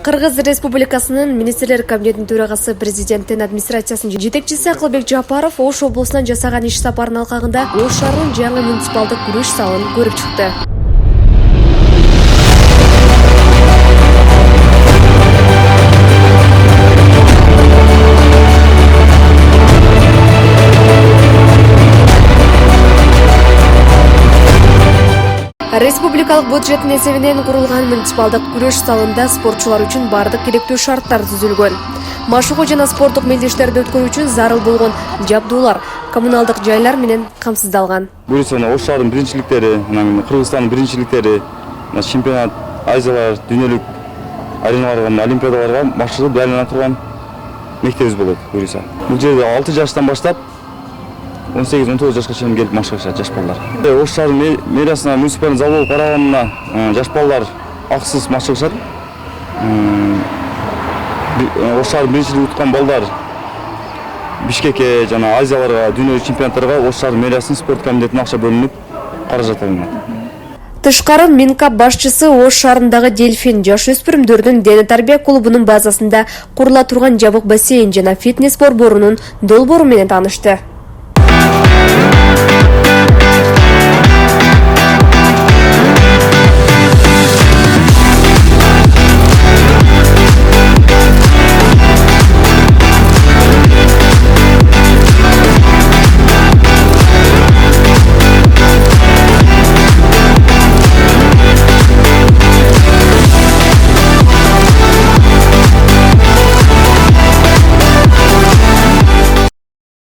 Кыргыз Республикасынын Министрлер Кабинетинин төрагасы президенттин администрациясынын жетекчиси Акылбек Жапаров Ош облусунан жасаган иш сапарынын алкагында Ош шаарынын жаңы муниципалдык күрөш залын көрүп чыкты. Республикалык бюджеттин эсебинен курулган муниципалдык күрөш залында спортчулар үчүн бардык керектүү шарттар түзүлгөн. Машыгуу жана спорттук мелдештерди өткөрүү үчүн зарыл болгон жабдуулар коммуналдык жайлар менен камсыздалган. Буюрса Ош шаарынын биринчиликтери, Кыргызстандын биринчиликтери, чемпионат, айзалар, дүйнөлүк ареналарга, олимпиадаларга машыгып даярдана турган мектебибиз болот. Буюрса бул жерде 6 жаштан баштап 18-19 жашка чейин келип машыгышат жаш балдар. Ош шаарынын мэриясына муниципалдык зал болуп караганына жаш балдар акысыз машыгышат. Ош шаарынын биринчилик уткан балдар Бишкекке жана Азияларга, дүйнөлүк чемпионаттарга Ош шаарынын мэриясынын спорт комитетине акча бөлүнүп каражат алынат. Тышкары Минкап башчысы Ош шаарындагы Дельфин жаш өспүрүмдөрдүн дене тарбия клубунун базасында курула турган жабык бассейн жана фитнес борборунун долбоору менен таанышты.